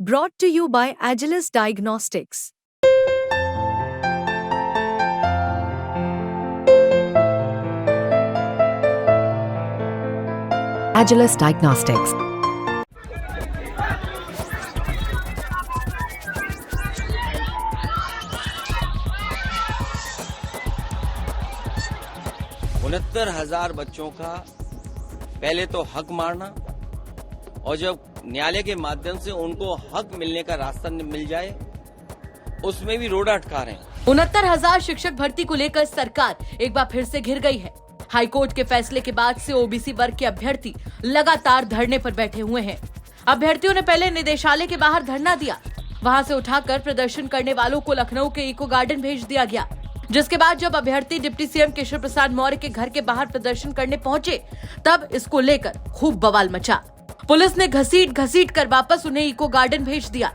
Brought to you by Agilus Diagnostics. Agilus Diagnostics. उनहत्तर हजार बच्चों का पहले तो हक मारना और जब न्यायालय के माध्यम से उनको हक मिलने का रास्ता मिल जाए उसमें भी रोड़ा अटका रहे हैं। 69,000 शिक्षक भर्ती को लेकर सरकार एक बार फिर से घिर गई है। हाईकोर्ट के फैसले के बाद से ओबीसी वर्ग के अभ्यर्थी लगातार धरने पर बैठे हुए हैं। अभ्यर्थियों ने पहले निदेशालय के बाहर धरना दिया, वहां से उठाकर प्रदर्शन करने वालों को लखनऊ के इको गार्डन भेज दिया गया, जिसके बाद जब अभ्यर्थी डिप्टी सीएम केशव प्रसाद मौर्य के घर के बाहर प्रदर्शन करने पहुंचे तब इसको लेकर खूब बवाल मचा। पुलिस ने घसीट कर वापस उन्हें इको गार्डन भेज दिया।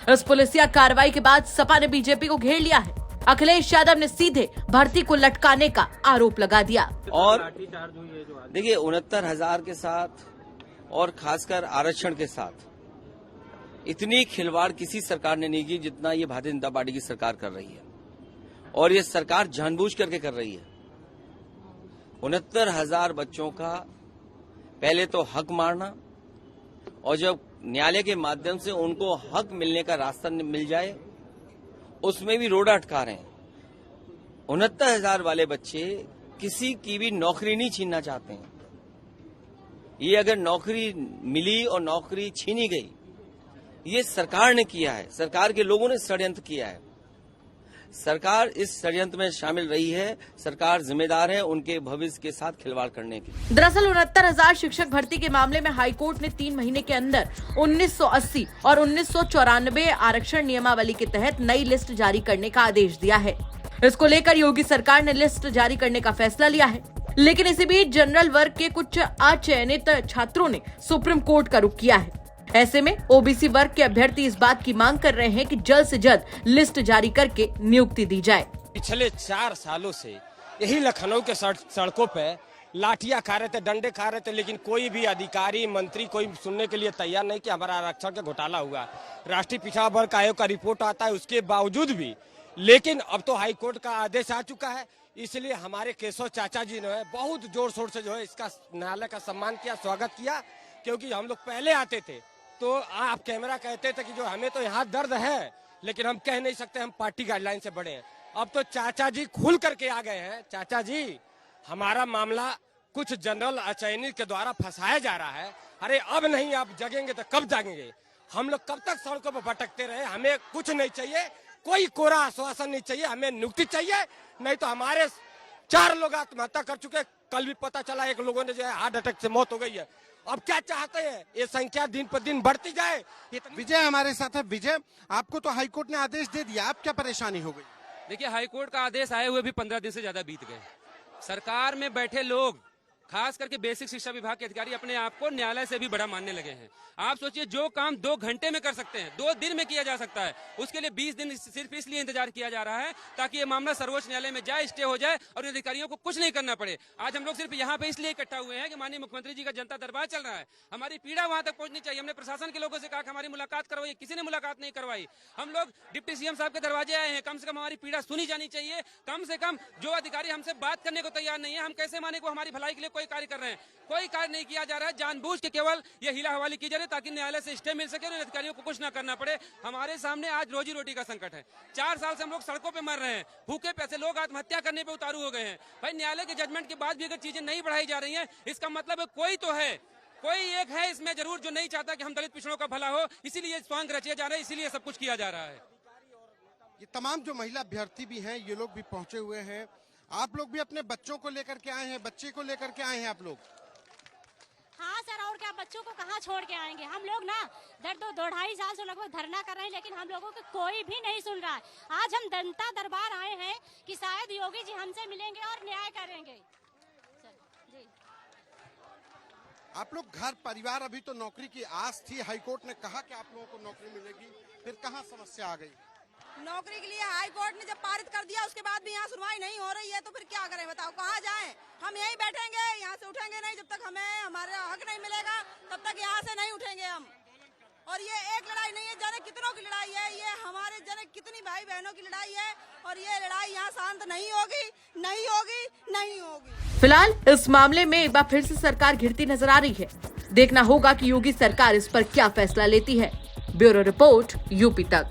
इस पुलिसिया कार्रवाई के बाद सपा ने बीजेपी को घेर लिया है। अखिलेश यादव ने सीधे भर्ती को लटकाने का आरोप लगा दिया। और देखिए 69,000 के साथ और खासकर आरक्षण के साथ इतनी खिलवाड़ किसी सरकार ने नहीं की जितना ये भारतीय जनता पार्टी की सरकार कर रही है, और ये सरकार जानबूझ करके कर रही है। 69,000 बच्चों का पहले तो हक मारना और जब न्यायालय के माध्यम से उनको हक मिलने का रास्ता मिल जाए उसमें भी रोड़ा अटका रहे हैं। 69,000 वाले बच्चे किसी की भी नौकरी नहीं छीनना चाहते हैं। ये अगर नौकरी मिली और नौकरी छीनी गई, ये सरकार ने किया है, सरकार के लोगों ने षड्यंत्र किया है। सरकार इस षड्यंत्र में शामिल रही है, सरकार जिम्मेदार है उनके भविष्य के साथ खिलवाड़ करने की। दरअसल 69,000 शिक्षक भर्ती के मामले में हाईकोर्ट ने 3 महीने के अंदर 1980 और 1994 आरक्षण नियमावली के तहत नई लिस्ट जारी करने का आदेश दिया है। इसको लेकर योगी सरकार ने लिस्ट जारी करने का फैसला लिया है, लेकिन इसी बीच जनरल वर्ग के कुछ अचयनित छात्रों ने सुप्रीम कोर्ट का रुख किया है। ऐसे में ओबीसी वर्ग के अभ्यर्थी इस बात की मांग कर रहे हैं कि जल्द से जल्द लिस्ट जारी करके नियुक्ति दी जाए। पिछले 4 सालों से यही लखनऊ के सड़कों पे लाठियां खा रहे थे, डंडे खा रहे थे, लेकिन कोई भी अधिकारी मंत्री कोई सुनने के लिए तैयार नहीं कि हमारा आरक्षण का घोटाला हुआ। राष्ट्रीय पिछड़ा वर्ग आयोग का रिपोर्ट आता है, उसके बावजूद भी, लेकिन अब तो हाईकोर्ट का आदेश आ चुका है, इसलिए हमारे केशव चाचा जी ने बहुत जोर शोर से जो है इसका न्यायालय का सम्मान किया, स्वागत किया। क्योंकि हम लोग पहले आते थे तो आप कैमरा कहते थे कि जो हमें तो यहाँ दर्द है, लेकिन हम कह नहीं सकते, हम पार्टी गाइडलाइन से बड़े हैं। अब तो चाचा जी खुल करके आ गए हैं। चाचा जी, हमारा मामला कुछ जनरल अचयनित के द्वारा फंसाया जा रहा है। अरे अब नहीं, आप जगेंगे तो कब जागेंगे? हम लोग कब तक सड़कों पर भटकते रहे? हमें कुछ नहीं चाहिए, कोई कोरा आश्वासन नहीं चाहिए, हमें नियुक्ति चाहिए। नहीं तो हमारे 4 लोग आत्महत्या कर चुके, कल भी पता चला एक लोगों ने जो है हार्ट अटैक से मौत हो गई है। अब क्या चाहते हैं? ये संख्या दिन पर दिन बढ़ती जाए। विजय हमारे साथ है। विजय, आपको तो हाईकोर्ट ने आदेश दे दिया, आप क्या परेशानी हो गई? देखिए, हाईकोर्ट का आदेश आए हुए भी 15 दिन से ज्यादा बीत गए। सरकार में बैठे लोग, खास करके बेसिक शिक्षा विभाग के अधिकारी, अपने आप को न्यायालय से भी बड़ा मानने लगे हैं। आप सोचिए, जो काम 2 घंटे में कर सकते हैं 2 दिन में किया जा सकता है, उसके लिए 20 दिन सिर्फ इसलिए इंतजार किया जा रहा है ताकि ये मामला सर्वोच्च न्यायालय में जाए, स्टे हो जाए और अधिकारियों को कुछ नहीं करना पड़े। आज हम लोग सिर्फ यहाँ पे इसलिए इकट्ठा हुए हैं कि माननीय मुख्यमंत्री जी का जनता दरबार चल रहा है, हमारी पीड़ा वहां तक पहुंचनी चाहिए। हमने प्रशासन के लोगों से कहा कि हमारी मुलाकात करवाइए, किसी ने मुलाकात नहीं करवाई। हम लोग डिप्टी सीएम साहब के दरवाजे आए हैं, कम से कम हमारी पीड़ा सुनी जानी चाहिए। कम से कम जो अधिकारी हमसे बात करने को तैयार नहीं है, हम कैसे माने को हमारी भलाई के लिए कोई कार्य कर रहे हैं? कोई कार्य नहीं किया जा रहा है। जानबूझ के केवल ये हिला हवाली की जा रही है ताकि न्यायालय से स्टे मिल सके और अधिकारियों को कुछ ना करना पड़े। हमारे सामने आज रोजी रोटी का संकट है। 4 साल से हम लोग सड़कों पे मर रहे हैं, भूखे प्यासे लोग आत्महत्या करने पे उतारू हो गए हैं। भाई, न्यायालय के जजमेंट के बाद भी अगर चीजें नहीं बढ़ाई जा रही हैं, इसका मतलब कोई तो है, कोई एक है इसमें जरूर जो नहीं चाहता कि हम दलित पिछड़ों का भला हो, इसीलिए स्वांग रचे जा रहे हैं, इसीलिए सब कुछ किया जा रहा है। ये तमाम जो महिला अभ्यर्थी भी हैं, ये लोग भी पहुंचे हुए हैं। आप लोग भी अपने बच्चों को लेकर के आए हैं, बच्चे को लेकर के आए हैं आप लोग? हाँ सर, और क्या, बच्चों को कहाँ छोड़ के आएंगे? हम लोग ना 2-2.5 साल से लगभग धरना कर रहे हैं, लेकिन हम लोगों को कोई भी नहीं सुन रहा है। आज हम जनता दरबार आए हैं कि शायद योगी जी हमसे मिलेंगे और न्याय करेंगे। जी, आप लोग घर परिवार, अभी तो नौकरी की आस थी, हाईकोर्ट ने कहा कि आप लोगों को नौकरी मिलेगी, फिर कहाँ समस्या आ गई? नौकरी के लिए हाईकोर्ट ने जब पारित कर दिया, उसके बाद भी यहाँ सुनवाई नहीं हो रही है, तो फिर क्या करें? बताओ, कहाँ जाएं? हम यहीं बैठेंगे, यहाँ से उठेंगे नहीं जब तक हमें हमारा हक नहीं मिलेगा, तब तक यहाँ से नहीं उठेंगे हम। और ये एक लड़ाई नहीं है, जाने हमारे जन कितनी भाई बहनों की लड़ाई है और ये लड़ाई यहाँ शांत नहीं होगी, नहीं होगी, नहीं होगी। फिलहाल इस मामले में एक बार फिर से सरकार घिरती नजर आ रही है। देखना होगा कि योगी सरकार इस पर क्या फैसला लेती है। ब्यूरो रिपोर्ट, यूपी तक।